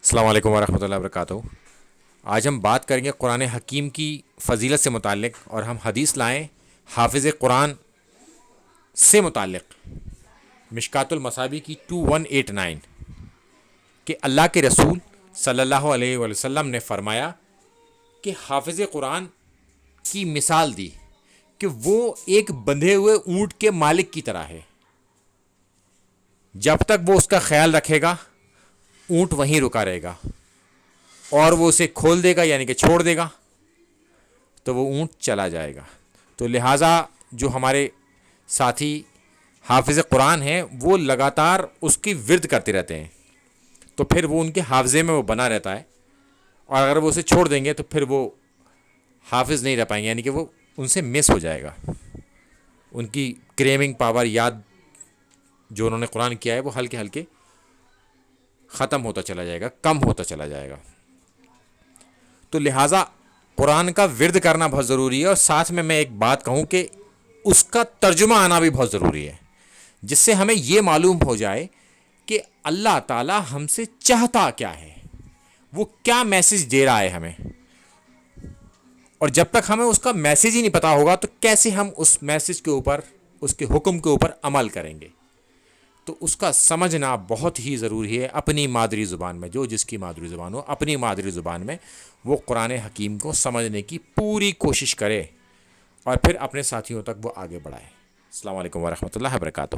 السلام علیکم ورحمۃ اللہ وبرکاتہ۔ آج ہم بات کریں گے قرآن حکیم کی فضیلت سے متعلق، اور ہم حدیث لائیں حافظ قرآن سے متعلق مشکات المصابیح کی 2189 کہ اللہ کے رسول صلی اللہ علیہ وسلم نے فرمایا کہ حافظ قرآن کی مثال دی کہ وہ ایک بندھے ہوئے اونٹ کے مالک کی طرح ہے۔ جب تک وہ اس کا خیال رکھے گا اونٹ وہیں رکا رہے گا، اور وہ اسے کھول دے گا یعنی کہ چھوڑ دے گا تو وہ اونٹ چلا جائے گا۔ تو لہٰذا جو ہمارے ساتھی حافظ قرآن ہیں وہ لگاتار اس کی ورد کرتے رہتے ہیں، تو پھر وہ ان کے حافظے میں وہ بنا رہتا ہے، اور اگر وہ اسے چھوڑ دیں گے تو پھر وہ حافظ نہیں رہ پائیں گے، یعنی کہ وہ ان سے مس ہو جائے گا۔ ان کی کریمنگ پاور، یاد جو انہوں نے قرآن کیا ہے، وہ ہلکے ہلکے ختم ہوتا چلا جائے گا، کم ہوتا چلا جائے گا۔ تو لہٰذا قرآن کا ورد کرنا بہت ضروری ہے، اور ساتھ میں ایک بات کہوں کہ اس کا ترجمہ آنا بھی بہت ضروری ہے، جس سے ہمیں یہ معلوم ہو جائے کہ اللہ تعالیٰ ہم سے چاہتا کیا ہے، وہ کیا میسج دے رہا ہے ہمیں۔ اور جب تک ہمیں اس کا میسج ہی نہیں پتا ہوگا تو کیسے ہم اس میسج کے اوپر، اس کے حکم کے اوپر عمل کریں گے۔ تو اس کا سمجھنا بہت ہی ضروری ہے اپنی مادری زبان میں، جو جس کی مادری زبان ہو اپنی مادری زبان میں وہ قرآن حکیم کو سمجھنے کی پوری کوشش کرے، اور پھر اپنے ساتھیوں تک وہ آگے بڑھائے۔ السلام علیکم ورحمۃ اللہ وبرکاتہ۔